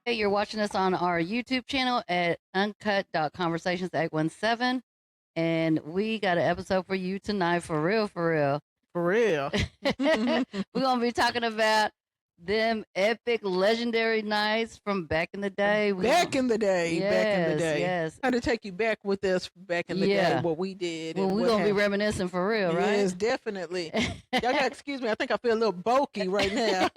Hey, you're watching us on our YouTube channel at uncut.conversations817. And we got an episode for you tonight, for real, for real. For real. We're going to be talking about them epic, legendary nights from back in the day. Back in the day. Yes. How to take you back with us back in the day, what we did. Well, we're going to be reminiscing for real, right? Yes, definitely. Y'all got to excuse me. I think I feel a little bulky right now.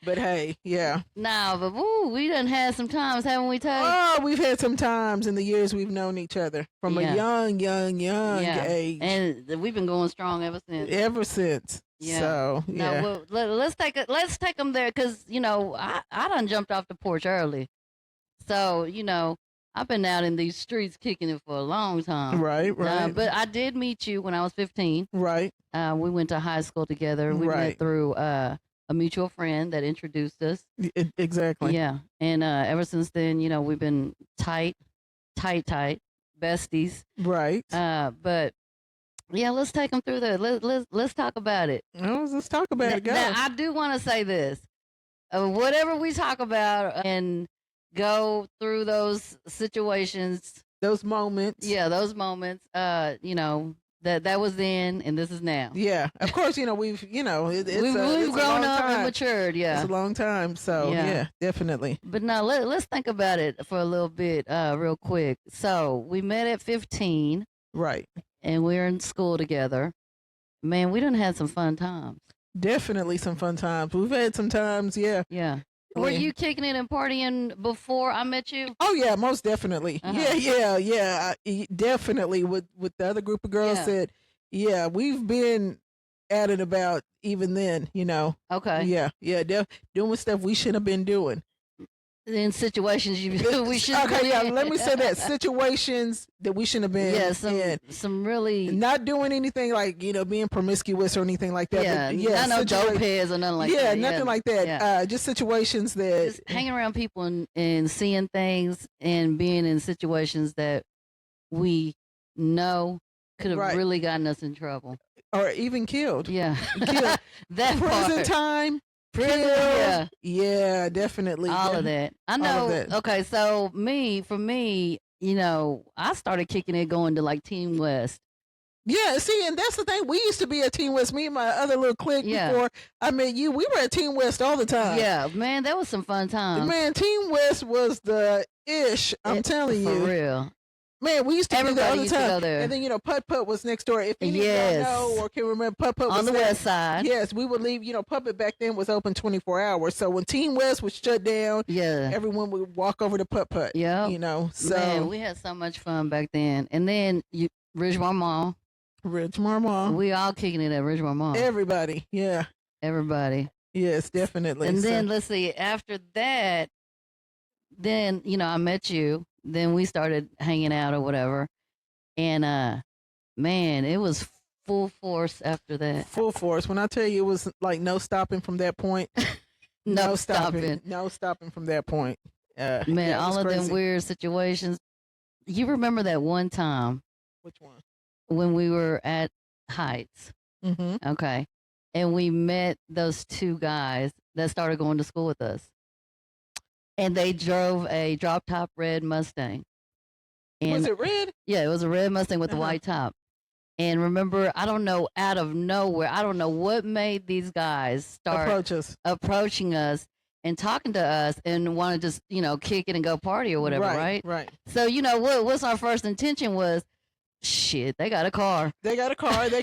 But hey, yeah. Nah, but woo, we done had some times, haven't we, Tay? Oh, we've had some times in the years we've known each other from a young age. And we've been going strong ever since. Ever since. Yeah. So, yeah. No, well, let's take them there because, I done jumped off the porch early. So, I've been out in these streets kicking it for a long time. Right. But I did meet you when I was 15. Right. We went to high school together. We met through a mutual friend that introduced us. Exactly. Yeah. And ever since then, we've been tight besties. Right. But yeah, let's take them through that. Let's talk about it. Let's talk about it. Go. Now, I do want to say this. Whatever we talk about and go through those situations, those moments. Yeah, those moments. That was then and this is now. Yeah, of course. We've we've grown up and matured. Yeah, it's a long time. So yeah definitely. But now let's think about it for a little bit, real quick. So we met at 15. Right. And we were in school together. Man, we done had some fun times. Definitely some fun times. We've had some times, yeah. Yeah. Were you kicking it and partying before I met you? Oh, yeah, most definitely. Yeah. Definitely with the other group of girls that, we've been at it about even then, Okay. Yeah. Doing stuff we shouldn't have been doing. In situations we should. Okay, yeah. Let me say that situations that we shouldn't have been. Yeah, some really not doing anything like being promiscuous or anything like that. Yeah, not no dope heads or nothing like that. Yeah, nothing like that. Yeah. Just situations that just hanging around people and seeing things and being in situations that we know could have really gotten us in trouble or even killed. Yeah, that prison time. Yeah, definitely. All of that. I know. Okay, so for me, I started kicking it going to like Team West. Yeah, see, and that's the thing. We used to be at Team West. Me and my other little clique before I met you, we were at Team West all the time. Yeah, man, that was some fun times. Man, Team West was the ish. I'm telling you. For real. Man, we used to be there all the time. There. And then, Putt Putt was next door. If you don't know or can remember, Putt Putt was on the west side. Yes, we would leave. Putt Putt back then was open 24 hours. So when Team West was shut down, everyone would walk over to Putt Putt. Yeah. So. Man, we had so much fun back then. And then Ridgemar Mall. We all kicking it at Ridgemar Mall. Everybody. Yeah. Everybody. Yes, definitely. And then, let's see, after that, then, I met you. Then we started hanging out or whatever. And, man, it was full force after that. Full force. When I tell you it was like no stopping from that point. No stopping. No stopping from that point. Man, all of them weird situations. You remember that one time? Which one? When we were at Heights. Mm-hmm. Okay. And we met those two guys that started going to school with us. And they drove a drop-top red Mustang. And was it red? Yeah, it was a red Mustang with a white top. And remember, I don't know, out of nowhere, I don't know what made these guys start approaching us and talking to us and want to just, kick it and go party or whatever, right? Right. So, what's our first intention was, shit, they got a car. They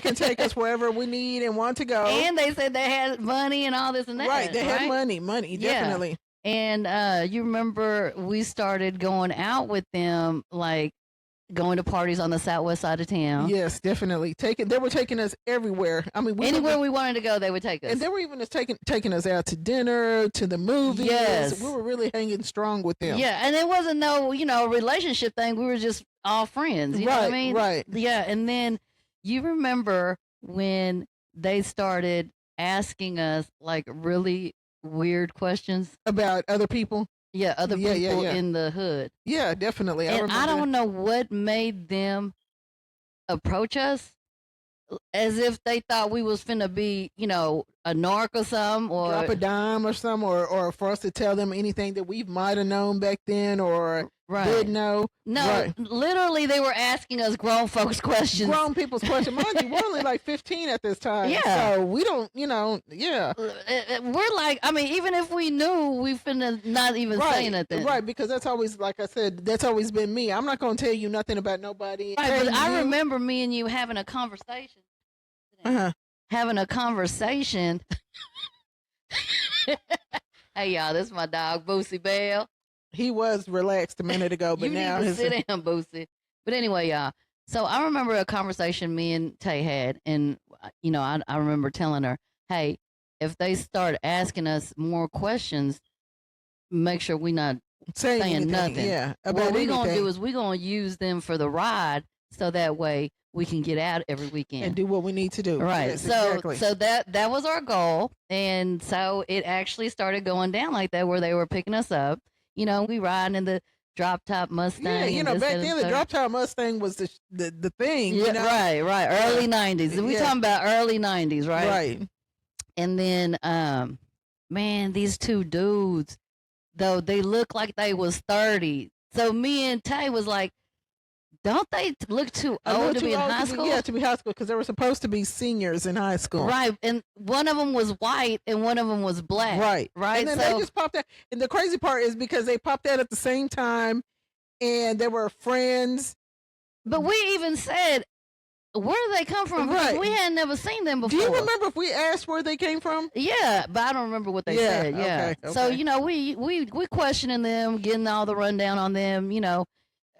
can take us wherever we need and want to go. And they said they had money and all this and that. Right, they had money, definitely. Yeah. And you remember we started going out with them, like going to parties on the southwest side of town. Yes, definitely. They were taking us everywhere. I mean, anywhere we wanted to go, they would take us. And they were even just taking us out to dinner, to the movies. Yes. We were really hanging strong with them. Yeah, and it wasn't no, relationship thing. We were just all friends. You know what I mean? Right. Yeah, and then you remember when they started asking us like really weird questions about other people. Yeah, other people in the hood. Yeah, definitely. And I don't know what made them approach us as if they thought we was finna be, a narc or something, or drop a dime or something, or for us to tell them anything that we might have known back then or did know. No, literally, they were asking us grown folks questions. Grown people's questions. Mind you, we're only like 15 at this time. Yeah. So we don't, We're like, I mean, even if we knew, we finna not even say nothing. Right, because that's always, like I said, that's always been me. I'm not going to tell you nothing about nobody. Right, but I remember me and you having a conversation. Having a conversation. Hey, y'all, this is my dog, Boosie Bell. He was relaxed a minute ago, but now need to sit down, Boosie. But anyway, y'all. So I remember a conversation me and Tay had, and I remember telling her, "Hey, if they start asking us more questions, make sure we not saying nothing. Yeah, what we're gonna do is we're gonna use them for the ride, so that way we can get out every weekend and do what we need to do." Right. Yes, so exactly. So that was our goal, and so it actually started going down like that, where they were picking us up. We riding in the drop top Mustang. Yeah, back then the drop top Mustang was the thing. Yeah, right. Early 90s. We talking about early 90s, right? Right. And then, man, these two dudes, though, they look like they was 30. So me and Tay was like, don't they look too old to be in high school? Yeah, to be high school, because they were supposed to be seniors in high school. Right, and one of them was white and one of them was black. Right. And then they just popped out. And the crazy part is because they popped out at the same time, and they were friends. But we even said, where do they come from? Because we had never seen them before. Do you remember if we asked where they came from? Yeah, but I don't remember what they said. Yeah. Okay. So, we questioning them, getting all the rundown on them,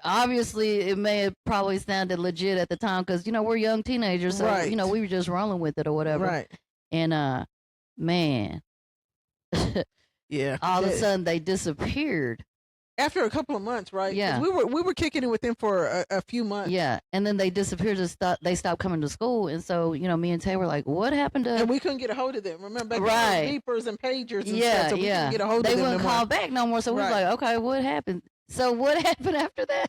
Obviously, it may have probably sounded legit at the time because, we're young teenagers. So, we were just rolling with it or whatever. Right. And, man. Yeah. All of a sudden, they disappeared. After a couple of months, right? Yeah. We were kicking it with them for a few months. Yeah. And then they disappeared. They stopped coming to school. And so, me and Tay were like, what happened to... And we couldn't get a hold of them. Remember? Back then, beepers and pagers and stuff. So we couldn't get a hold of them. They wouldn't call back no more. So we was like, okay, what happened? So what happened after that?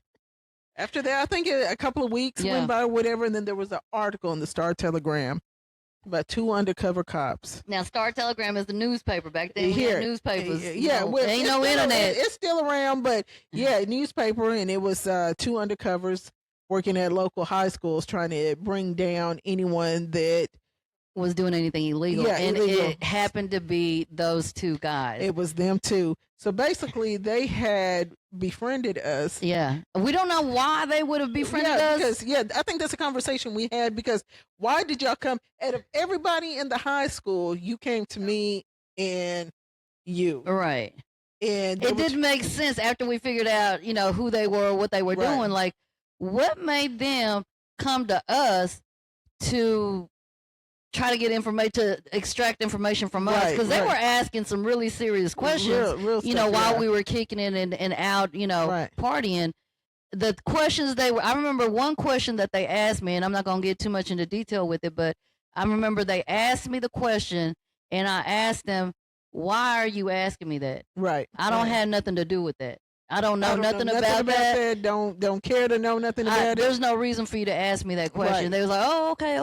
After that, I think a couple of weeks went by or whatever, and then there was an article in the Star Telegram about 2 undercover cops. Now, Star Telegram is the newspaper. Back then, we had newspapers. Well, ain't no internet. It's still around, but newspaper, and it was 2 undercovers working at local high schools trying to bring down anyone that was doing anything illegal. And illegal. It happened to be those 2 guys. It was them 2. So basically, they had befriended us. Yeah. We don't know why they would have befriended us. Because, I think that's a conversation we had, because why did y'all come? Out of everybody in the high school, you came to me and you. Right. And it didn't make sense after we figured out, who they were, what they were doing. Like, what made them come to us to try to get information, to extract information from us, because they were asking some really serious questions, real stuff, while we were kicking it and out, partying. The questions I remember one question that they asked me, and I'm not going to get too much into detail with it, but I remember they asked me the question, and I asked them, why are you asking me that? Right. I don't have nothing to do with that. I don't know nothing about that. Don't care to know nothing about it. There's no reason for you to ask me that question. They was like, oh, okay.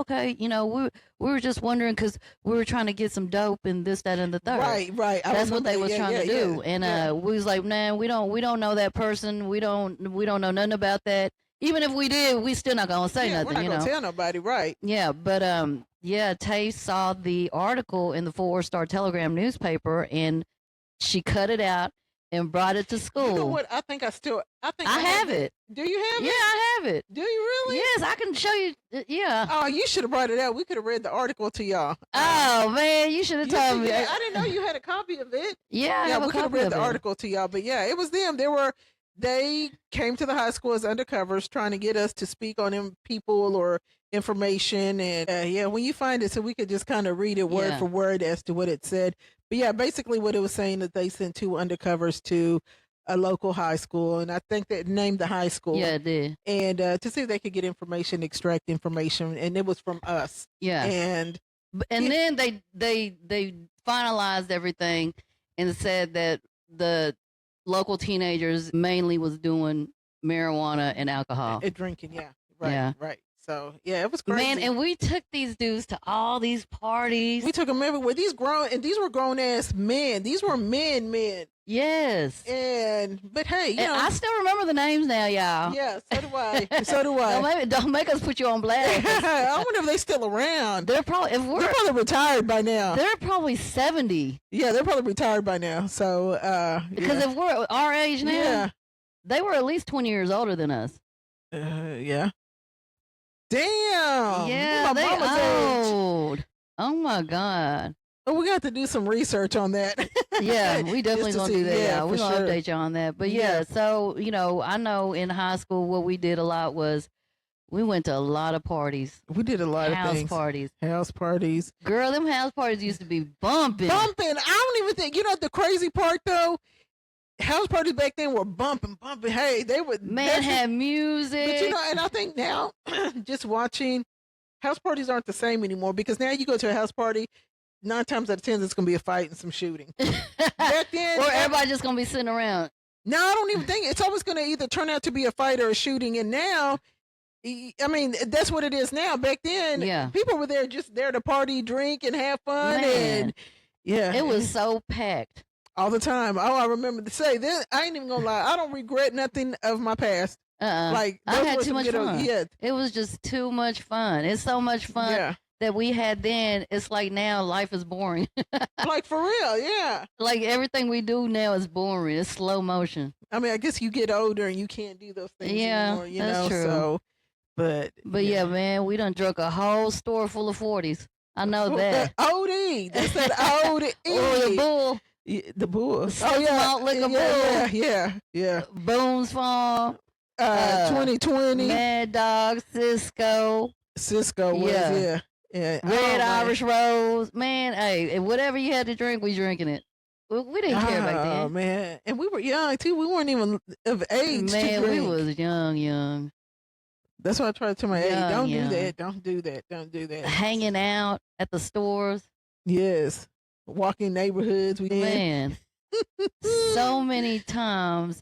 We were just wondering because we were trying to get some dope and this, that, and the third. Right. That's what they was trying to do. And we was like, man, we don't know that person. We don't know nothing about that. Even if we did, we still not gonna say nothing. We're not gonna tell nobody, right? Yeah, but Tay saw the article in the 4 Star Telegram newspaper, and she cut it out and brought it to school. You know what? I think I have it. Do you have it? Yeah, I have it. Do you really? Yes, I can show you. Yeah. Oh, you should have brought it out. We could have read the article to y'all. Oh man, you should have told me. I didn't know you had a copy of it. Yeah, we could have read the article to y'all. But yeah, it was them. They came to the high school as undercovers, trying to get us to speak on them people or information. And when you find it, so we could just kind of read it word for word as to what it said. But yeah, basically what it was saying that they sent 2 undercovers to a local high school, and I think they named the high school. Yeah, it did. And to see if they could get information, extract information, and it was from us. Yeah. And then they finalized everything and said that the local teenagers mainly was doing marijuana and alcohol. And drinking, right. So yeah, it was crazy. Man, and we took these dudes to all these parties. We took them everywhere. These were grown ass men. These were men. Yes. But hey, you know, I still remember the names now, y'all. Yeah, so do I. So do I. Don't make us put you on blast. I wonder if they're still around. They're probably retired by now. They're probably 70. Yeah, they're probably retired by now. So because if we're our age now, they were at least 20 years older than us. Yeah. Damn. Yeah, they old. Age. Oh my God. Oh, we got to do some research on that. Yeah, we definitely gonna do that. Yeah, we're gonna update you on that. But yeah, so I know in high school what we did a lot was we went to a lot of parties. We did a lot of things. House parties. Girl, them house parties used to be bumping. I don't even think the crazy part though. House parties back then were bumping. Hey, they would had music. But and I think now, just watching house parties aren't the same anymore because now you go to a house party, 9 times out of 10 it's gonna be a fight and some shooting. Back then, or everybody just gonna be sitting around. No, I don't even think it's always gonna either turn out to be a fight or a shooting. And now, I mean, that's what it is now. Back then, people were just there to party, drink, and have fun. Man. And it was so packed. All the time. Oh, I remember to say this. I ain't even gonna lie. I don't regret nothing of my past. Like I had too much fun. It was just too much fun. It's so much fun that we had then. It's like now life is boring. Like for real, yeah. Like everything we do now is boring. It's slow motion. I mean, I guess you get older and you can't do those things anymore. That's true. So, but yeah, man, we done drunk a whole store full of 40s. I know that. OD. They said OD. Or the bull. The bull. Malt liquor bull. Yeah. Boone's Farm. 2020. Mad Dog. Cisco was yeah. Red Irish Rose. Man, hey, whatever you had to drink, we drinking it. We didn't care back then. Oh man, and we were young too. We weren't even of age. Man, we was young. That's why I tried to tell my age. Don't do that. Don't do that. Hanging out at the stores. Yes. Walking neighborhoods. Man, so many times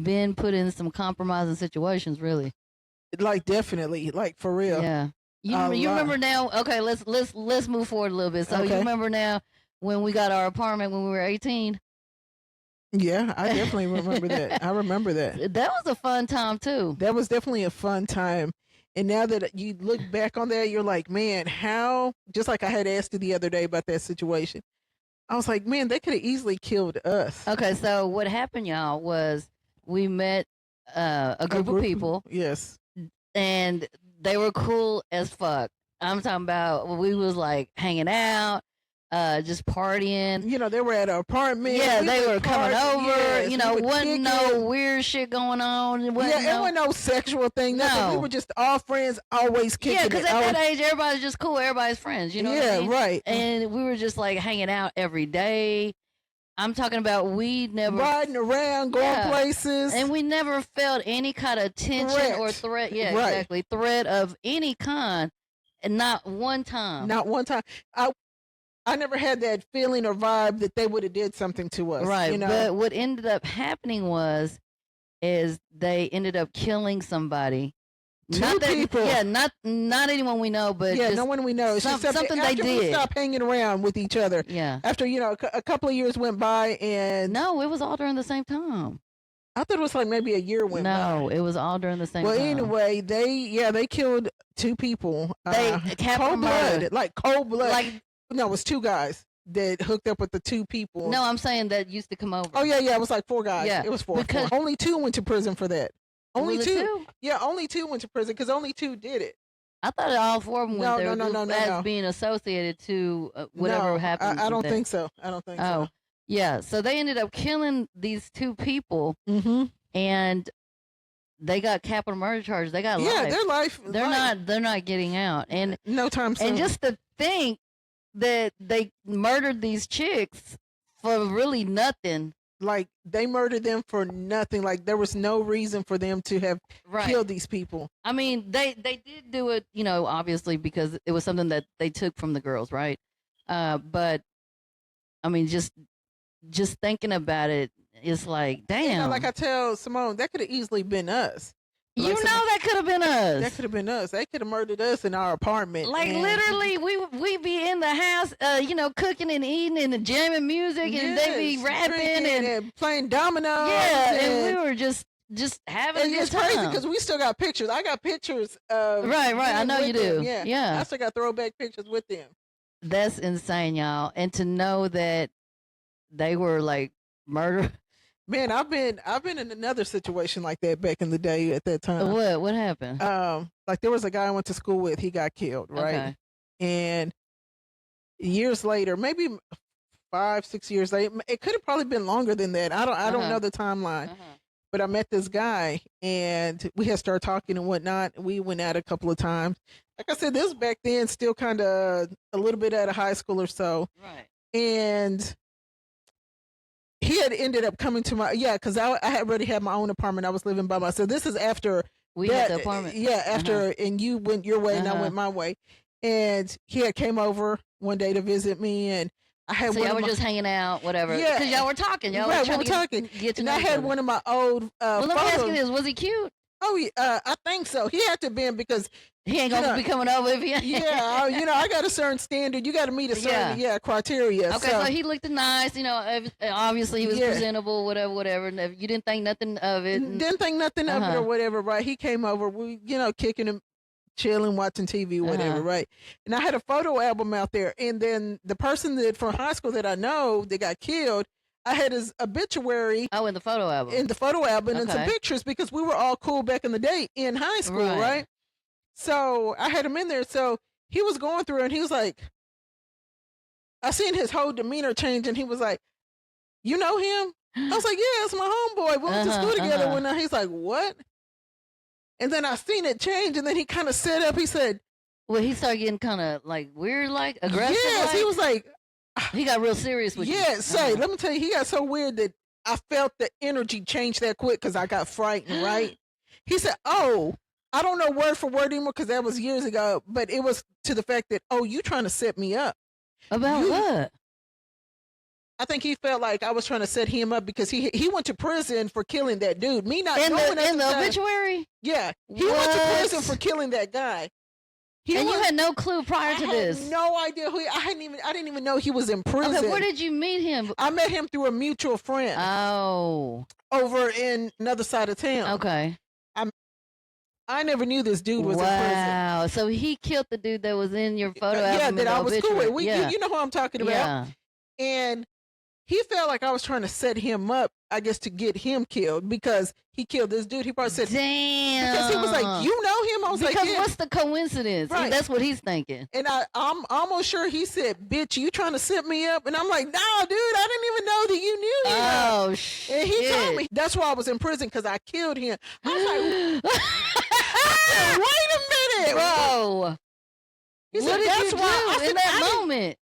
been put in some compromising situations. Really, like definitely, like for real. Yeah, you remember now? Okay, let's move forward a little bit. So you remember now when we got our apartment when we were 18? Yeah, I definitely remember that. I remember that. That was a fun time too. That was definitely a fun time. And now that you look back on that, you're like, man, how? Just like I had asked you the other day about that situation. I was like, man, they could have easily killed us. Okay, so what happened, y'all, was we met a group of people. Yes. And they were cool as fuck. I'm talking about, we was like hanging out, just partying. They were at an apartment. Yeah, they were coming over. Yes, wasn't no weird shit going on. It wasn't no sexual thing. No. We were just all friends, always kicking it. Yeah, because at that age, everybody's just cool. Everybody's friends. You know what I mean? Right. And we were just like hanging out every day. I'm talking about we never... Riding around, going places. And we never felt any kind of tension or threat. Yeah, exactly. Threat of any kind. And not one time. Not one time. I never had that feeling or vibe that they would have did something to us. Right. But what ended up happening is they ended up killing somebody. Two people. Yeah, not anyone we know, but no one we know. It's just something they did. We stopped hanging around with each other. Yeah. After a couple of years went by, and no, it was all during the same time. I thought it was like maybe a year went by. No, it was all during the same time. Well, anyway, they killed 2 people. Cold blood, like cold blood. No, it was 2 guys that hooked up with the 2 people. No, I'm saying that used to come over. Oh yeah, it was like 4 guys. Yeah, it was 4. Because only 2 went to prison for that. Only 2? 2? Yeah, only 2 went to prison because only 2 did it. I thought all 4 of them went there as being associated to whatever happened. I don't think so. I don't think so. Yeah. So they ended up killing these 2 people, and they got capital murder charges. They got life. Yeah, their life. They're not getting out, and no time soon. And just to think that they murdered these chicks for really nothing. Like they murdered them for nothing. Like there was no reason for them to have killed these people. I mean, they did do it, obviously because it was something that they took from the girls, right? But I mean, just thinking about it, it's like, damn. Like I tell Simone, that could have easily been us. You know that could have been us. That could have been us. They could have murdered us in our apartment. Like literally, we be in the house, cooking and eating and jamming music, and they be rapping and playing dominoes. Yeah, and we were just having a good time. It's crazy because we still got pictures. I got pictures of right. I know you do. Yeah. I still got throwback pictures with them. That's insane, y'all. And to know that they were like murder. Man, I've been in another situation like that back in the day at that time. What happened? Like there was a guy I went to school with, he got killed, right? Okay. And years later, maybe 5-6 years later, it could have probably been longer than that. I don't know the timeline. But I met this guy and we had started talking and whatnot. We went out a couple of times. Like I said, this was back then, still kind of a little bit out of high school or so. Right. And he had ended up coming to because I had already had my own apartment. I was living by myself. This is after we had the apartment. Yeah, after and you went your way and I went my way. And he had came over one day to visit me, and I had. So y'all were just hanging out, whatever. Yeah, because y'all were talking. Y'all right, were we were talking. Get to know I had one of my old. Well, let me ask you this: was he cute? Oh, I think so. He had to be because he ain't gonna be coming over if he. Yeah, I got a certain standard. You got to meet a certain criteria. Okay, so he looked nice. Obviously he was presentable. Whatever. And you didn't think nothing of it. Didn't think nothing of it or whatever. Right? He came over. We kicking him, chilling, watching TV, whatever. Right? And I had a photo album out there, and then the person that from high school that I know that got killed, I had his obituary. Oh, in the photo album. In the photo album and some pictures because we were all cool back in the day in high school, right? So I had him in there. So he was going through and he was like, I seen his whole demeanor change and he was like, you know him? I was like, yeah, it's my homeboy. We went to school together one night. He's like, what? And then I seen it change and then he kind of set up. He said, well, he started getting kind of like weird, like aggressive. Yes, he was like, he got real serious with you. Yeah, let me tell you, he got so weird that I felt the energy change that quick because I got frightened, right? He said, oh, I don't know word for word anymore because that was years ago, but it was to the fact that, oh, you trying to set me up. About what? I think he felt like I was trying to set him up because he went to prison for killing that dude. Me not knowing in the obituary? Yeah. He went to prison for killing that guy. You had no clue prior to this. I had no idea who I didn't even know he was in prison. Okay, where did you meet him? I met him through a mutual friend. Oh. Over in another side of town. Okay. I never knew this dude was in prison. Wow. So he killed the dude that was in your photo album. Yeah, that I was cool with. You know who I'm talking about. Yeah. And he felt like I was trying to set him up, I guess, to get him killed because he killed this dude. He probably said, damn. Because he was like, you know him? I was like, yeah. What's the coincidence? Right. That's what he's thinking. And I'm almost sure he said, bitch, you trying to set me up? And I'm like, nah, dude, I didn't even know that you knew him. Oh, shit. And he told me. That's why I was in prison because I killed him. I was like, wait a minute. Bro. He said, what did that's you why do in that moment?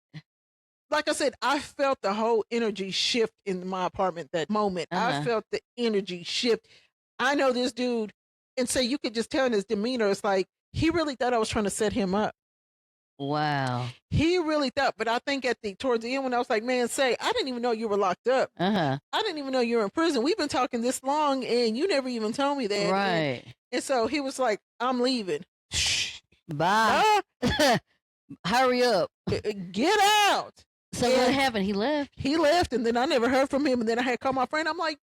Like I said, I felt the whole energy shift in my apartment that moment. I felt the energy shift. I know this dude, and so you could just tell in his demeanor, it's like he really thought I was trying to set him up. Wow. He really thought, but I think towards the end when I was like, man, I didn't even know you were locked up. I didn't even know you were in prison. We've been talking this long, and you never even told me that. Right. And so he was like, I'm leaving. Bye. Hurry up. Get out. So what happened? He left? He left, and then I never heard from him. And then I had called my friend. I'm like,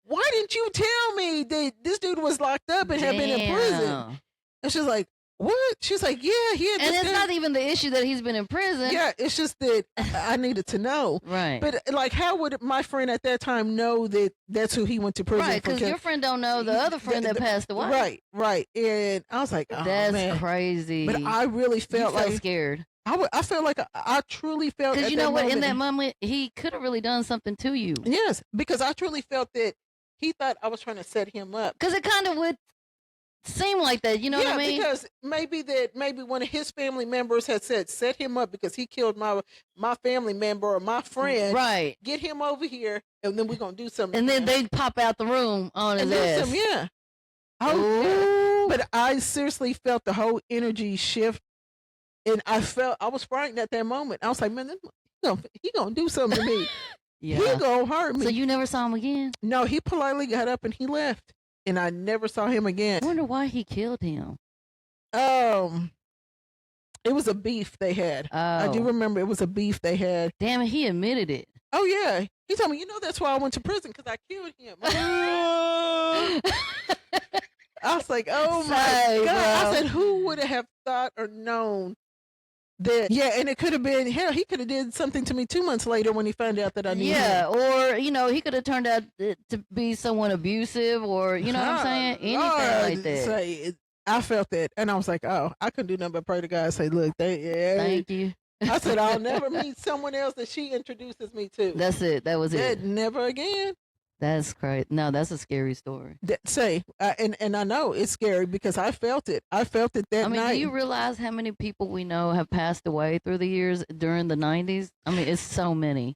why didn't you tell me that this dude was locked up and had been in prison? And she's like, what? She's like, yeah, he had. And it's not even the issue that he's been in prison. Yeah, it's just that I needed to know. Right. But like, how would my friend at that time know that that's who he went to prison for? Right, because your friend don't know the other friend that passed away. Right. And I was like, oh, that's man. Crazy. But I really felt like scared. I felt like I truly felt because you know what, in that moment he could have really done something to you. Yes, because I truly felt that he thought I was trying to set him up. Because it kind of would seem like that, you know what I mean? Because maybe one of his family members had said set him up because he killed my family member or my friend. Right. Get him over here, and then we're gonna do something. And then they pop out the room on his ass. Yeah. Oh, yeah. But I seriously felt the whole energy shift. And I was frightened at that moment. I was like, man, he gonna do something to me. Yeah. He gonna hurt me. So you never saw him again? No, he politely got up and he left. and I never saw him again. I wonder why he killed him. It was a beef they had. Oh. I do remember it was a beef they had. Damn it, he admitted it. Oh yeah, he told me, that's why I went to prison, because I killed him. I was like, oh my God. Bro. I said, who would have thought or known that? Yeah, and it could have been, hell, he could have did something to me 2 months later when he found out that I knew him. Yeah, or, he could have turned out to be someone abusive, or, you know what I'm saying? Anything like that. I felt that, and I was like, oh, I couldn't do nothing but pray to God and say, look, thank you. I said, I'll never meet someone else that she introduces me to. That's it. That was it. Never again. That's crazy. No, that's a scary story. And I know it's scary because I felt it. I felt it that night. Do you realize how many people we know have passed away through the years during the 90s? I mean, it's so many.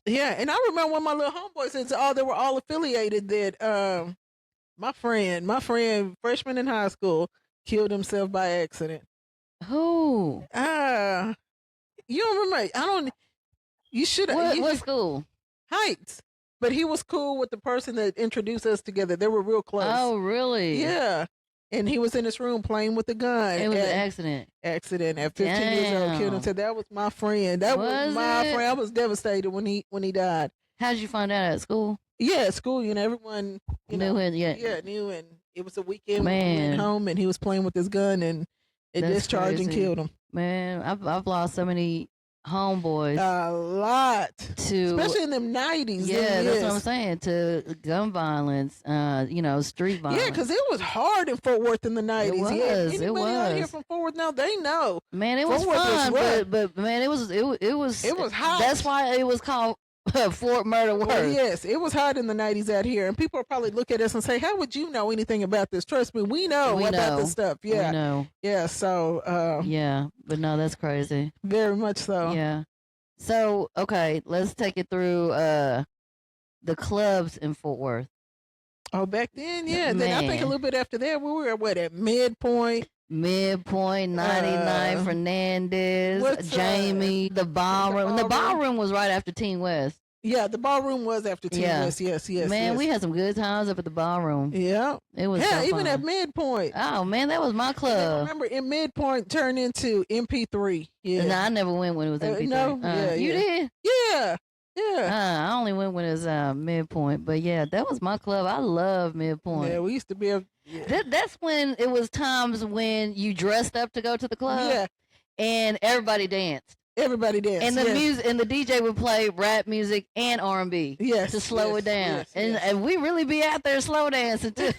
Yeah, and I remember when my little homeboy said, they were all affiliated, that my friend, freshman in high school, killed himself by accident. Who? You don't remember? You should have. What school? Heights. But he was cool with the person that introduced us together. They were real close. Oh, really? Yeah. And he was in his room playing with a gun. It was an accident. Accident at 15 years old, killed him. So that was my friend. That was my friend. I was devastated when he died. How did you find out at school? Yeah, at school. Everyone knew him. Yeah, knew. And it was a weekend when he went home, and he was playing with his gun, and it discharged and killed him. Man, I've lost so many homeboys. A lot. Especially in them 90s. Yeah, that's what I'm saying. To gun violence, street violence. Yeah, because it was hard in Fort Worth in the 90s. It was. Yeah, anybody out here from Fort Worth now, they know. Man, it was fun, but man, it was hot. That's why it was called Fort Murder Worth. Well, yes, it was hot in the 90s out here, and people will probably look at us and say, how would you know anything about this? Trust me, we know about this stuff. Yeah. We know. Yeah, so yeah, but no, that's crazy. Very much so. Yeah. So, okay, let's take it through the clubs in Fort Worth. Oh, back then, yeah. Then I think a little bit after that, we were at Midpoint. 99, Fernandez, Jamie, the ballroom. The ballroom was right after Teen West. Yeah, the ballroom was after Teen West. Yes. Man, we had some good times up at the ballroom. Yeah. It was even at Midpoint. Oh, man, that was my club. And I remember in Midpoint turned into MP3. Yeah. No, I never went when it was MP3. No? You did? Yeah. Yeah. I only went when it was Midpoint. But yeah, that was my club. I love Midpoint. Yeah, we used to be that's when it was times when you dressed up to go to the club. Yeah. And everybody danced. Everybody danced. And the music and the DJ would play rap music and R&B. Yes. To slow it down. And we really be out there slow dancing too.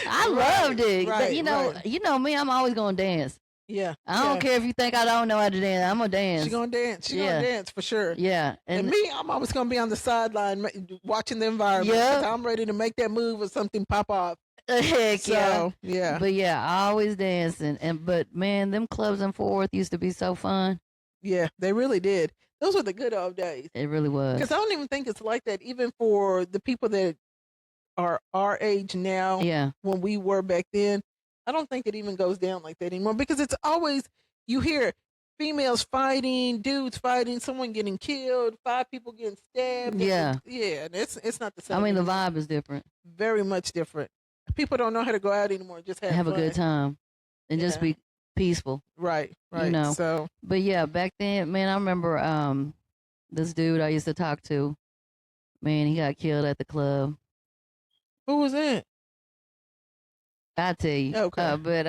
I loved it. Right, but you know me, I'm always gonna dance. Yeah. I don't care if you think I don't know how to dance. I'm gonna dance. She's gonna dance. She's gonna dance for sure. Yeah. And me, I'm always gonna be on the sideline watching the environment. Yeah. I'm ready to make that move or something pop off. Heck yeah. But yeah, I always dancing. But man, them clubs in Fort Worth used to be so fun. Yeah, they really did. Those were the good old days. It really was. Because I don't even think it's like that even for the people that are our age now. Yeah. When we were back then, I don't think it even goes down like that anymore, because it's always, you hear females fighting, dudes fighting, someone getting killed, 5 people getting stabbed. Yeah. Yeah, and it's not the same. I mean, the vibe is different. Very much different. People don't know how to go out anymore. Just have a good time and just be peaceful. Right. So, but yeah, back then, man, I remember this dude I used to talk to. Man, he got killed at the club. Who was that? I'll tell you. Okay. But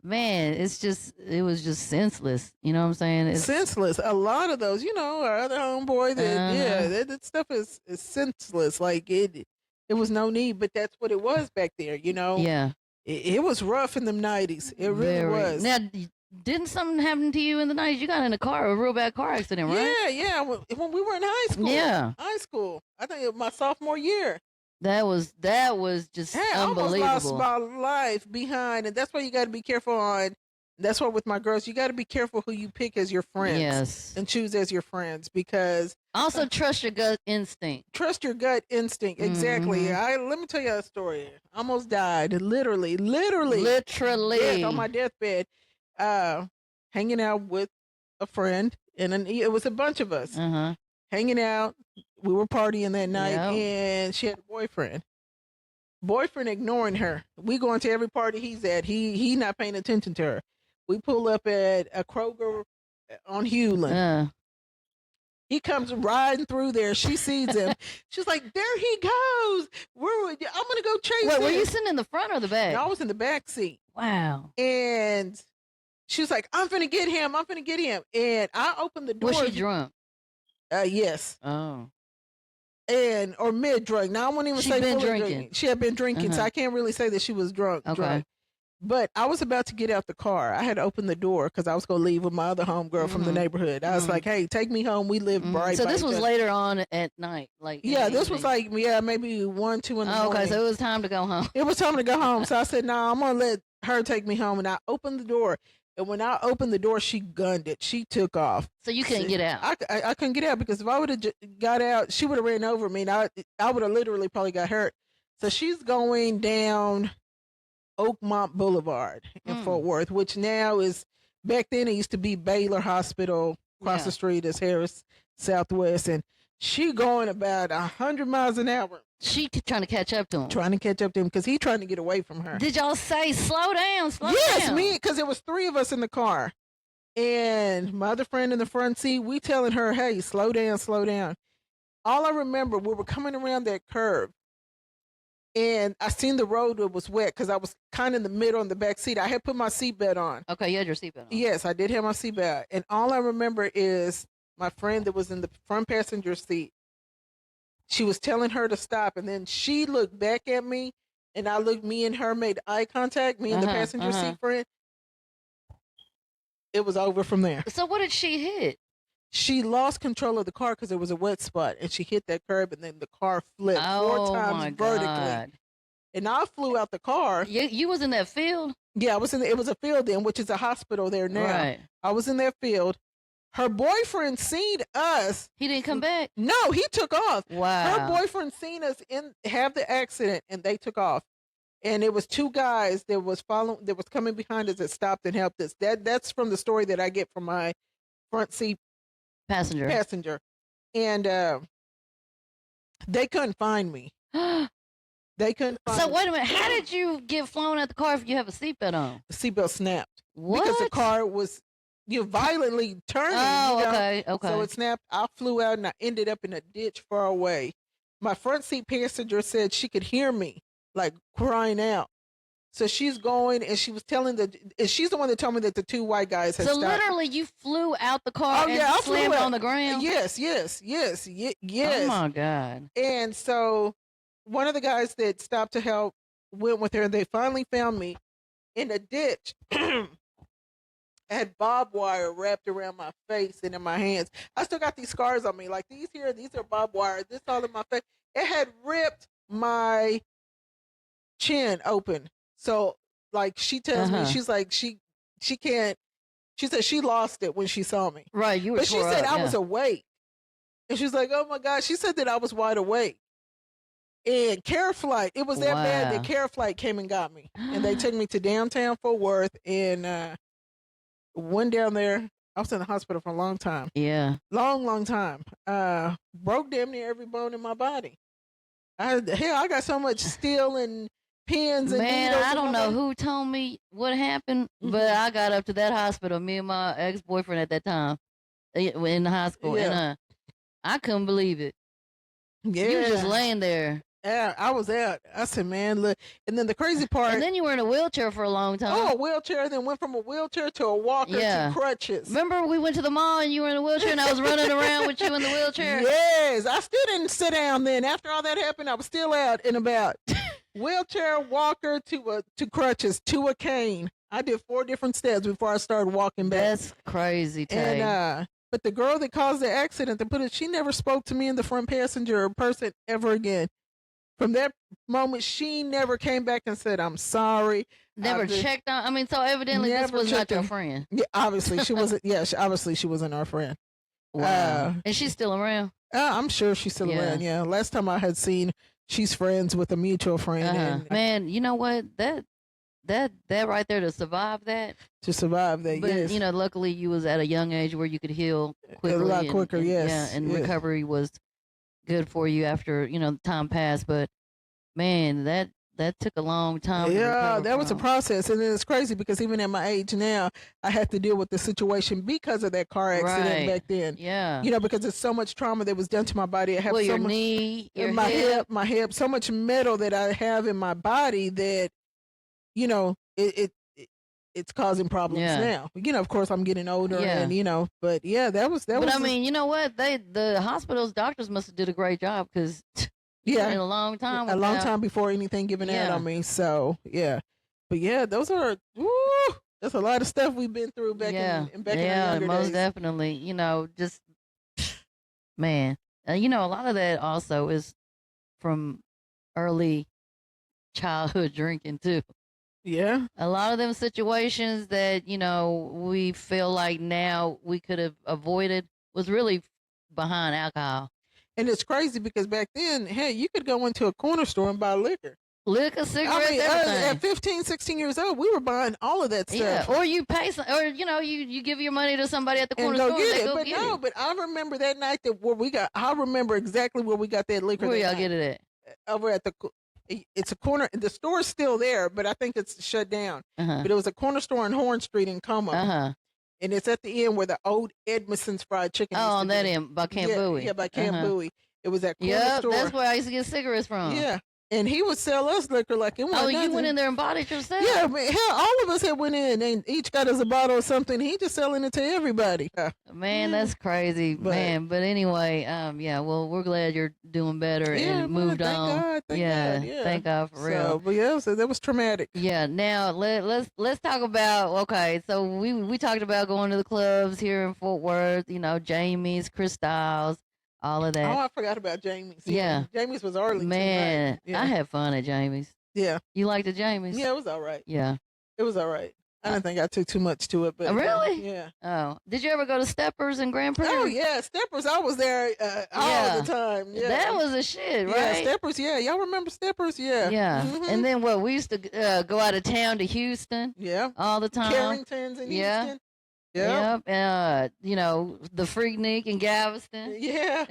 man, it was just senseless. You know what I'm saying? It's senseless. A lot of those, our other homeboy, that stuff is senseless. Like it was no need, but that's what it was back there. Yeah. It was rough in them 90s. It really was. Now, didn't something happen to you in the 90s? You got in a real bad car accident, right? Yeah. When we were in high school. Yeah. High school. I think it was my sophomore year. That was just unbelievable. I almost lost my life behind, and that's why you got to be careful on. That's why with my girls, you got to be careful who you pick as your friends. Yes. And choose as your friends, because also trust your gut instinct. Trust your gut instinct. Exactly. Mm-hmm. Let me tell you a story. I almost died. Literally. Yes, on my deathbed, hanging out with a friend, and it was a bunch of us hanging out. We were partying that night, and she had a boyfriend. boyfriend ignoring her. We going to every party he's at. He not paying attention to her. We pull up at a Kroger on Hewlin. He comes riding through there. She sees him. She's like, there he goes. I'm going to go chase him. Were you sitting in the front or the back? No, I was in the back seat. Wow. And she was like, I'm finna get him. I'm finna get him. And I opened the door. Was she drunk? Yes. Oh. Or mid-drunk. Now, I won't even say fully drinking. She had been drinking, so I can't really say that she was drunk. But I was about to get out the car. I had opened the door because I was going to leave with my other homegirl from the neighborhood. I was like, hey, take me home. We live right So by this was later on at night? This was like, maybe 1, 2 in the morning. Okay, so it was time to go home. It was time to go home. So I said, no, I'm going to let her take me home. And I opened the door. And when I opened the door, she gunned it. She took off. So you couldn't get out? I couldn't get out because if I would have got out, she would have ran over me. And I would have literally probably got hurt. So she's going down Oakmont Boulevard in Fort Worth, which now is, back then it used to be Baylor Hospital. Across the street is Harris Southwest. And she going about 100 miles an hour. She trying to catch up to him. Trying to catch up to him because he's trying to get away from her. Did y'all say, slow down, slow down? Yes, me, because there was 3 of us in the car. And my other friend in the front seat, we telling her, hey, slow down, slow down. All I remember, we were coming around that curve. And I seen the road that was wet because I was kind of in the middle in the back seat. I had put my seatbelt on. Okay, you had your seatbelt on. Yes, I did have my seatbelt. And all I remember is my friend that was in the front passenger seat. She was telling her to stop, and then she looked back at me, and me and her made eye contact, me and the passenger seat friend. It was over from there. So what did she hit? She lost control of the car because it was a wet spot, and she hit that curb, and then the car flipped 4 times vertically. God. And I flew out the car. You was in that field? Yeah, it was a field then, which is a hospital there now. Right. I was in that field. Her boyfriend seen us. He didn't come back? No, he took off. Wow. Her boyfriend seen us have the accident, and they took off. And it was 2 guys that was coming behind us that stopped and helped us. That's from the story that I get from my front seat passenger. And they couldn't find me. They couldn't find me. So wait a minute. How did you get flown out the car if you have a seatbelt on? The seatbelt snapped. What? Because the car was violently turning. Okay. So it snapped. I flew out and I ended up in a ditch far away. My front seat passenger said she could hear me like crying out. So she's going and she was telling she's the one that told me that the 2 white guys had stopped. So literally you flew out the car and slammed on the ground? Yes. Oh my God. And so one of the guys that stopped to help went with her, and they finally found me in a ditch. I had barbed wire wrapped around my face and in my hands. I still got these scars on me. Like these are barbed wire. This all in my face. It had ripped my chin open. So like she tells me, she's like, she can't, she said she lost it when she saw me. Right. You were But she said I was awake. And she's like, oh my God. She said that I was wide awake. And Care Flight, it was that bad that Care Flight came and got me. And they took me to downtown Fort Worth and went down there. I was in the hospital for a long time. Yeah. Long time. Broke damn near every bone in my body. I got so much steel and pins and needles. I don't know who told me what happened, but I got up to that hospital, me and my ex-boyfriend at that time, in the hospital, and I couldn't believe it. Yeah. You were just laying there. Yeah, I was out. I said, man, look. And then the crazy part. And then you were in a wheelchair for a long time. Oh, a wheelchair. Then went from a wheelchair to a walker to crutches. Remember we went to the mall and you were in a wheelchair and I was running around with you in the wheelchair? Yes. I still didn't sit down then. After all that happened, I was still out and about. Wheelchair, walker to crutches to a cane. I did 4 different steps before I started walking back. That's crazy, Tay. And but the girl that caused the accident, she never spoke to me in the front passenger person ever again. From that moment, she never came back and said, I'm sorry. Never checked on. I mean, so evidently this was not your friend. Yeah, obviously she wasn't. Obviously she wasn't our friend. Wow. And she's still around? I'm sure she's still around. Yeah. Last time I had seen, she's friends with a mutual friend. And, man, you know what? That right there to survive that. But, yes. You know, luckily you was at a young age where you could heal quickly. A lot quicker, yes. Yeah, and recovery was good for you after, time passed. But man, that took a long time. Yeah, that was a process. And it's crazy because even at my age now, I have to deal with the situation because of that car accident back then. Yeah. You know, because there's so much trauma that was done to my body. I have your knee, my hip, so much metal that I have in my body that, you know, it's causing problems now. You know, of course, I'm getting older, and you know, but yeah, that was. But I mean, you know what? The hospitals, doctors must have did a great job because in a long time, a long time before anything given out on me. So yeah, but yeah, those are that's a lot of stuff we've been through back in back in our younger most days. Definitely. You know, just man, you know, a lot of that also is from early childhood drinking too. Yeah. A lot of them situations that, you know, we feel like now we could have avoided was really behind alcohol. And it's crazy because back then, hey, you could go into a corner store and buy liquor. Liquor, cigarettes, everything. At 15, 16 years old, we were buying all of that stuff. Yeah, or you pay or you know, you give your money to somebody at the corner store and get it. But I remember that night I remember exactly where we got that liquor. Where y'all get it at? Over at it's a corner. The store's still there, but I think it's shut down. But it was a corner store on Horn Street in Como. And it's at the end where the old Edmondson's Fried Chicken. Oh, on that end by Camp Bowie. Yeah, by Camp Bowie. It was that corner store. That's where I used to get cigarettes from. Yeah. And he would sell us liquor like it was nothing. You went in there and bought it yourself? Yeah, man, hell, all of us had went in and each got us a bottle or something. He just selling it to everybody. Man, that's crazy, man. But anyway, yeah. Well, we're glad you're doing better and moved on. Thank God. Thank God for real. But yeah, so that was traumatic. Yeah. Now let's talk about So we talked about going to the clubs here in Fort Worth. You know, Jamie's, Chris Styles. All of that. Oh, I forgot about Jamie's. Yeah. Jamie's was early. Man, yeah. I had fun at Jamie's. Yeah. You liked the Jamie's? Yeah, it was all right. Yeah. It was all right. I didn't think I took too much to it, but really? Yeah. Oh, did you ever go to Steppers in Grand Prairie? Oh yeah, Steppers. I was there all the time. Yeah, that was a shit, right? Yeah, Steppers. Yeah, y'all remember Steppers? Yeah. Yeah. And then we used to go out of town to Houston. Yeah. All the time. Carrington's in Houston. Yep. You know, the Freaknik in Galveston. Yeah.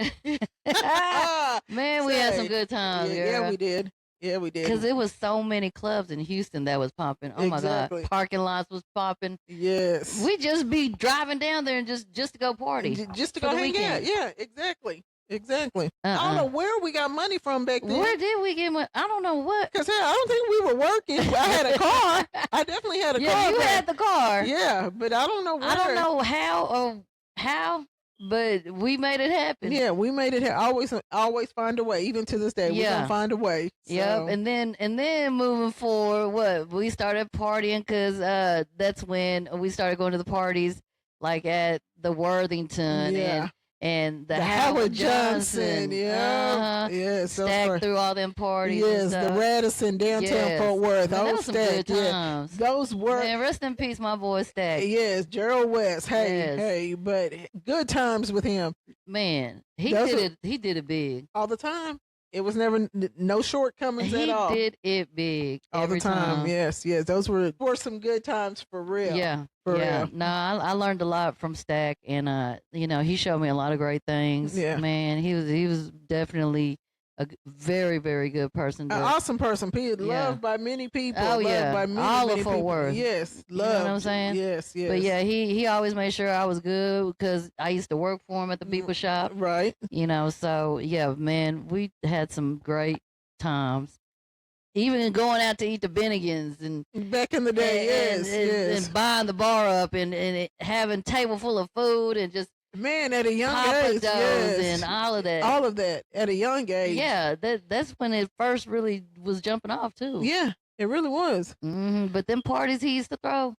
Man, we had some good times. Yeah, we did. Yeah, we did. Because it was so many clubs in Houston that was popping. Oh my God. Parking lots was popping. Yes. We just be driving down there and just to go party. Just to go hang out. Yeah, exactly. Exactly. I don't know where we got money from back then. Where did we get money? I don't know what. Because I don't think we were working. I had a car. I definitely had a car. Yeah, you had the car. Yeah, but I don't know where. I don't know how, but we made it happen. Yeah, we made it happen. Always find a way. Even to this day, we're gonna find a way. So. Yep. And then moving forward, we started partying because that's when we started going to the parties like at the Worthington and the Howard Johnson. Yeah. Yes. Stacked through all them parties. Yes, the Radisson downtown Fort Worth. Man, that was some good times. Those were. Man, rest in peace, my boy Stack. Yes, Gerald West. Hey, but good times with him. Man, he did it big. All the time. It was never no shortcomings at all. He did it big all the time. Yes. Those were some good times for real. Yeah, for real. No, I learned a lot from Stack, and you know, he showed me a lot of great things. Yeah, man, he was definitely a very, very good person. An awesome person. Loved by many people. Oh yeah, by many, all many of Fort Worth. Yes, loved. You know what I'm saying? Yes. But yeah, he always made sure I was good because I used to work for him at the people shop. Right. You know, so yeah, man, we had some great times. Even going out to eat the Bennigan's and back in the day, and buying the bar up and having a table full of food and just. Man, at a young age, and all of that at a young age. Yeah, that's when it first really was jumping off too. Yeah, it really was. But them parties he used to throw,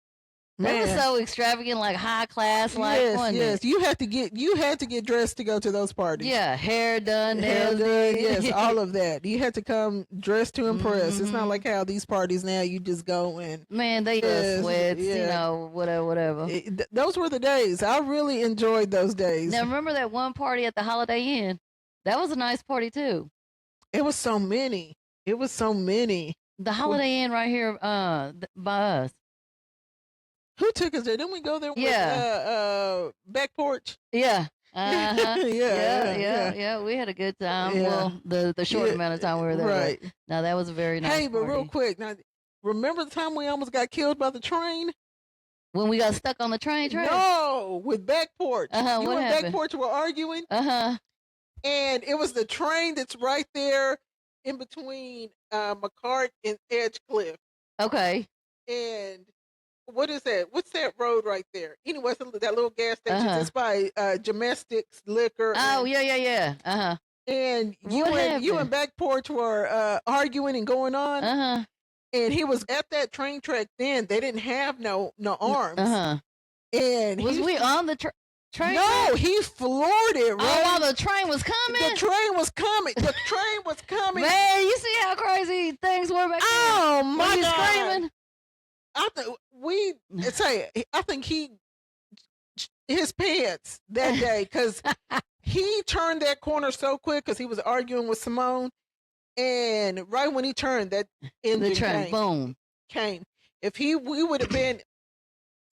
they were so extravagant, like high class, like yes. You had to get dressed to go to those parties. Yeah, hair done, nails done. Yes, all of that. You had to come dressed to impress. It's not like how these parties now. You just go and they sweats, you know, whatever. Those were the days. I really enjoyed those days. Now remember that one party at the Holiday Inn? That was a nice party too. It was so many. The Holiday Inn right here, by us. Who took us there? Didn't we go there with Back Porch? Yeah. Yeah. We had a good time. Yeah. Well, the short amount of time we were there. Right. Now that was a very nice. Hey, but party. real quick, now remember the time we almost got killed by the train? When we got stuck on the train? No, with Back Porch. You what and happened? Back Porch were arguing. And it was the train that's right there in between McCart and Edgecliff. Okay. And what is that? What's that road right there? Anyway, it's that little gas station. It's by Domestics Liquor. Oh, yeah. And you and Back Porch were arguing and going on. And he was at that train track then. They didn't have no arms. And was we on the train? No, he floored it, right? Oh, while the train was coming? The train was coming. The train was coming. Man, you see how crazy things were back then? Oh, my God. Screaming? I think he his pants that day because he turned that corner so quick because he was arguing with Simone. And right when he turned, that engine the train, boom, came. If we would have been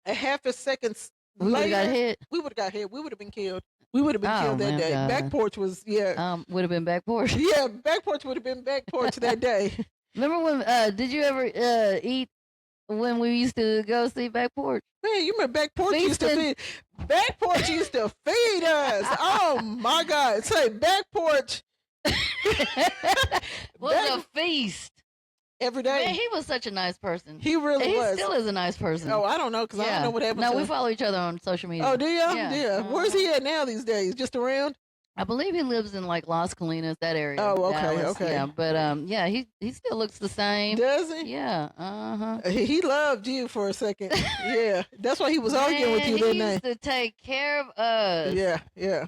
a half a second we would have got hit. We would have got hit. We would have been killed. We would have been killed that day. God. Back Porch was would have been Back Porch. Yeah, Back Porch would have been Back Porch that day. Remember when? Did you ever eat when we used to go see Back Porch? Man, you remember Back Porch used to feed. Back Porch used to feed us. Oh my God! Say Back Porch. Was a feast every day. Man, he was such a nice person. He really was. He still is a nice person. Oh, I don't know because I don't know what happened. No, we follow each other on social media. Oh, do you? Yeah. Where's he at now these days? Just around? I believe he lives in like Las Colinas, that area. Oh, okay, Dallas. okay. Yeah, but he still looks the same. Does he? Yeah. He loved you for a second. Yeah, that's why he was arguing with you that night. He used to take care of us. Yeah,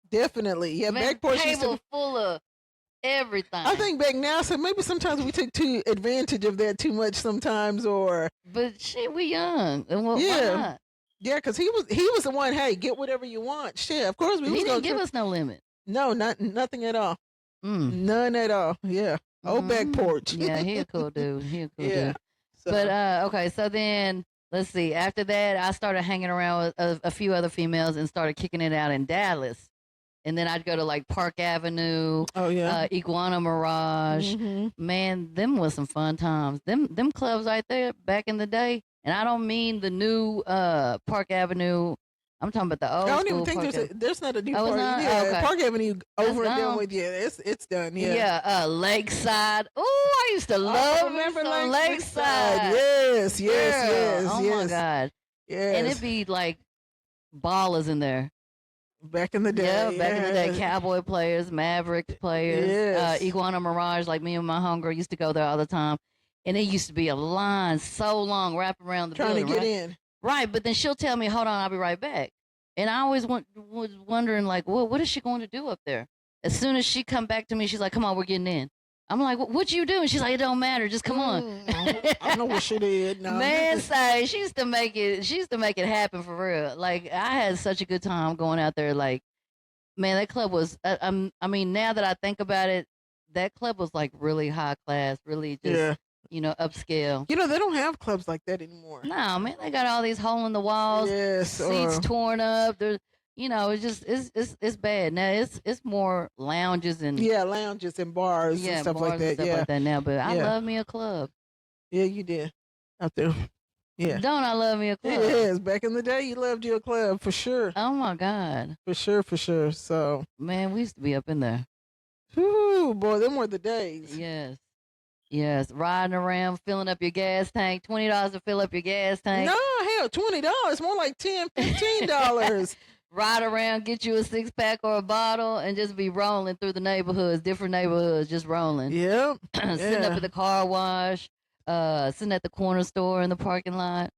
definitely. Yeah, Man, Back Porch table full of everything. I think back now, so maybe sometimes we take too advantage of that too much sometimes, or. But shit, we young. And why not? Yeah, because he was the one. Hey, get whatever you want. Shit, of course we. He didn't give us no limit. No, nothing at all. None at all. Yeah. Back Porch. Yeah, he a cool dude. Dude. So. But okay, so then let's see. After that, I started hanging around with a few other females and started kicking it out in Dallas. And then I'd go to like Park Avenue. Oh yeah. Iguana Mirage. Man, them was some fun times. Them clubs right there back in the day. And I don't mean the new Park Avenue. I'm talking about the old. I don't even think there's not a new Park. Yeah, okay. Park Avenue over and done with. Yeah, it's done. Yeah. Yeah. Lakeside. Oh, I used to love. Remember Lakeside? Yes. Oh my God. Yes. And it'd be like ballers in there. Back in the day. Yeah, back in the day. Cowboy players, Mavericks players, Iguana Mirage, like me and my homegirl used to go there all the time. And it used to be a line so long wrapped around the building. Trying to get in. Right, but then she'll tell me, hold on, I'll be right back. And I always was wondering, like, what is she going to do up there? As soon as she come back to me, she's like, come on, we're getting in. I'm like, what you doing? She's like, it don't matter, just come on. I don't know what she did. No. Man, say she used to make it happen for real. Like, I had such a good time going out there. Like, man, that club was. I mean, now that I think about it, that club was like really high class, really just upscale. They don't have clubs like that anymore. No, man, they got all these hole in the walls, seats torn up. There's, it's just it's bad now. It's more lounges and lounges and bars and stuff like that. Like that now. But I love me a club. Yeah, you did out there. Yeah, don't I love me a club? Yes, back in the day, you loved you a club for sure. Oh my God, for sure. So man, we used to be up in there. Ooh, boy, them were the days. Yes, riding around, filling up your gas tank. $20 to fill up your gas tank. No, hell, $20, more like $10, $15. Ride around, get you a 6-pack or a bottle, and just be rolling through the neighborhoods, different neighborhoods, just rolling. Yep. Sitting up at the car wash, sitting at the corner store in the parking lot.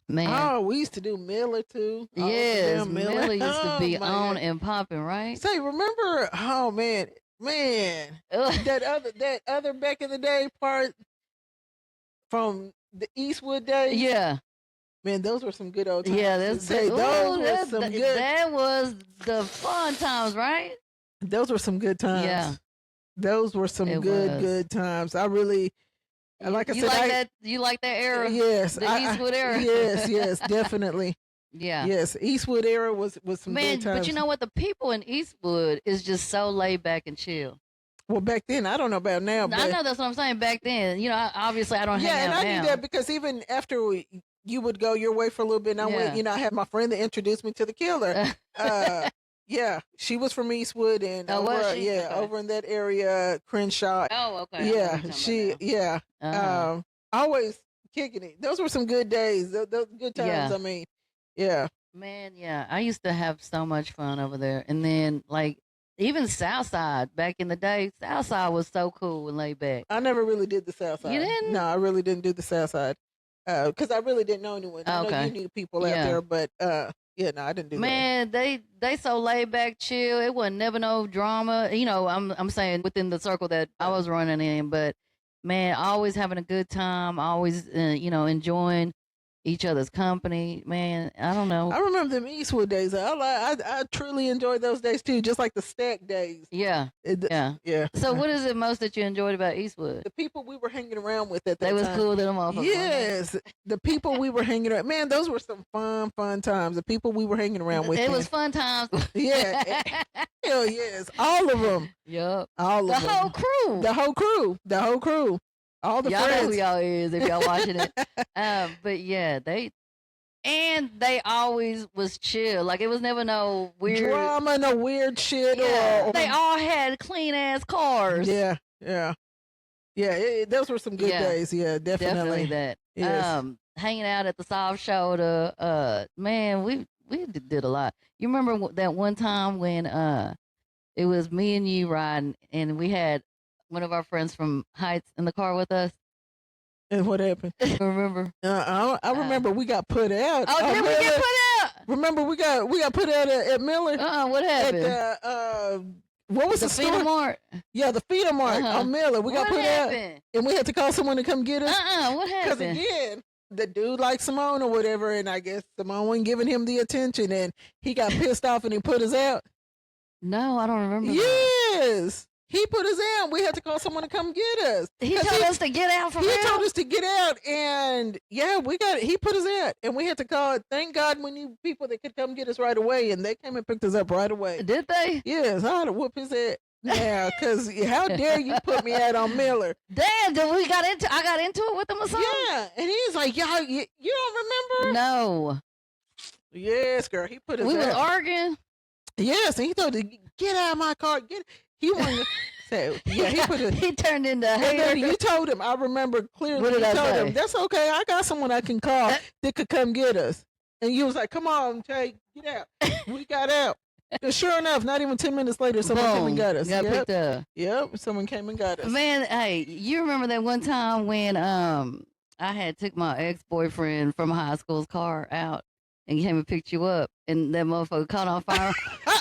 Man. Oh, we used to do Miller too. Yes, Miller used to be on and popping, right? Say, remember? Oh man, that other back in the day part from the Eastwood days. Yeah. Man, those were some good old times. Yeah, those were some good. That was the fun times, right? Those were some good times. Yeah, those were some good times. I really, like I said, you like that era? Yes, the Eastwood era. Yes, definitely. Yeah. Yes, Eastwood era was some good times. But you know what? The people in Eastwood is just so laid back and chill. Well, back then, I don't know about now. But I know that's what I'm saying. Back then, obviously I don't hang out now. Yeah, and I knew that because even after you would go your way for a little bit, and I went, I had my friend that introduced me to the killer. Yeah, she was from Eastwood, and over in that area, Crenshaw. Oh, okay. Yeah, always kicking it. Those were some good days. Those good times. Yeah. I mean, yeah. Man, yeah, I used to have so much fun over there, and then like even Southside back in the day, Southside was so cool and laid back. I never really did the Southside. You didn't? No, I really didn't do the Southside because I really didn't know anyone. I know you knew people out there, but yeah, no, I didn't do that. Man, they so laid back, chill. It wasn't never no drama. I'm saying within the circle that I was running in, but man, always having a good time, always enjoying each other's company. Man, I don't know. I remember them Eastwood days. I truly enjoyed those days too, just like the stack days. Yeah. Yeah. So what is it most that you enjoyed about Eastwood? The people we were hanging around with at that time. They was cool to them motherfuckers. Yes. The people we were hanging around. Man, those were some fun times. The people we were hanging around with. It was fun times. Yeah. Hell yes. All of them. Yep. All of them. The whole crew. The whole crew. All the y'all friends. know who y'all is if y'all watching it. But yeah, they always was chill. Like it was never no weird drama, no weird shit. Yeah, they all had clean ass cars. Yeah. Those were some good days. Yeah, definitely that. Yes. Hanging out at the South Shoulder. Man, we did a lot. You remember that one time when it was me and you riding, and we had one of our friends from Heights in the car with us. And what happened? Remember? I remember we got put out. Oh, did we get put out? Remember we got put out at Miller? What happened? At the, what was the store? Feeder Mart? Yeah, the Feeder Mart on Miller. We got put out. And we had to call someone to come get us. What happened? Because again, the dude liked Simone or whatever, and I guess Simone wasn't giving him the attention, and he got pissed off and he put us out. No, I don't remember. Yes. He put us out. We had to call someone to come get us. He told us to get out from He real? told us to get out, and yeah, he put us out, and we had to call. Thank God we knew people that could come get us right away, and they came and picked us up right away. Did they? Yes, I had to whoop his ass. Yeah, because how dare you put me out on Miller? Damn, I got into it with him or something? Yeah, and he's like, y'all, you don't remember? No. Yes, girl, he put us out. We was arguing? Yes, and he told us, get out of my car. He wanted to say, yeah, he turned into a hater. And then you told him, I remember clearly. What did I say? Him, that's okay. I got someone I can call that could come get us. And you was like, come on, Jay, get out. We got out. And sure enough, not even 10 minutes later, someone came and got us. Got picked up. Yep, someone came and got us. Man, hey, you remember that one time when I had took my ex-boyfriend from high school's car out and came and picked you up, and that motherfucker caught on fire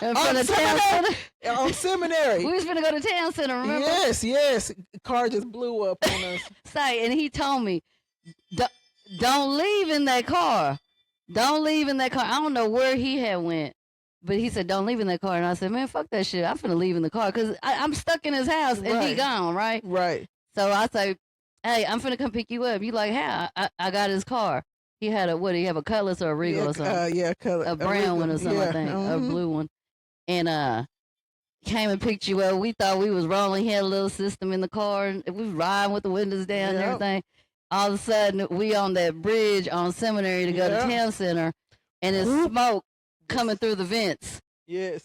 in front of town center. On Seminary. We was finna go to town center, remember? Yes. Car just blew up on us. And he told me, don't leave in that car. Don't leave in that car. I don't know where he had went, but he said, don't leave in that car. And I said, man, fuck that shit. I'm finna leave in the car because I'm stuck in his house and he gone, right? Right. So I say, hey, I'm finna come pick you up. You like, how? I got his car. He had what did he have, a Cutlass or a Regal or something? Cutlass. A brown one or something, I think. A blue one. And came and picked you up. We thought we was rolling. He had a little system in the car. And we was riding with the windows down and everything. All of a sudden, we on that bridge on Seminary to go to town center. And it's smoke coming through the vents. Yes.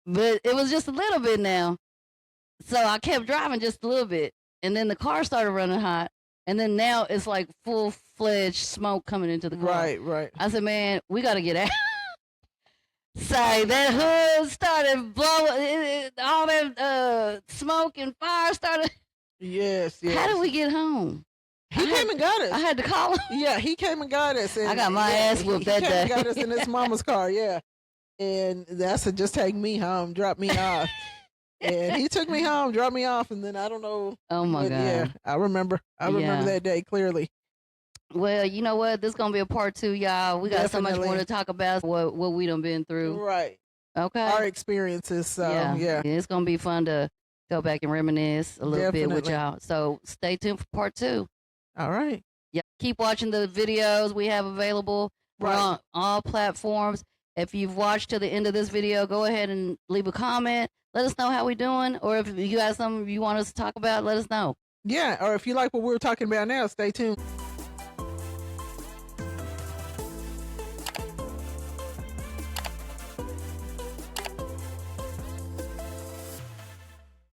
But it was just a little bit now. So I kept driving just a little bit. And then the car started running hot. And then now it's like full-fledged smoke coming into the car. Right. I said, man, we got to get out. Say, that hood started blowing, all that smoke and fire started. Yes. How did we get home? He came and got us. I had to call him. Yeah, he came and got us. And I got my ass whooped that day. He came and got us in his mama's car, yeah. And I said, just take me home, drop me off. And he took me home, dropped me off, and then I don't know. Oh my God. Yeah, I remember that day clearly. Well, you know what? This is gonna be a part 2, y'all. We got so much more to talk about. What we done been through. Right. Okay. Our experiences. So yeah. It's gonna be fun to go back and reminisce a little bit with y'all. So stay tuned for part 2. All right. Yeah. Keep watching the videos we have available We're on all platforms. If you've watched to the end of this video, go ahead and leave a comment. Let us know how we're doing. Or if you got something you want us to talk about, let us know. Yeah, or if you like what we're talking about now, stay tuned.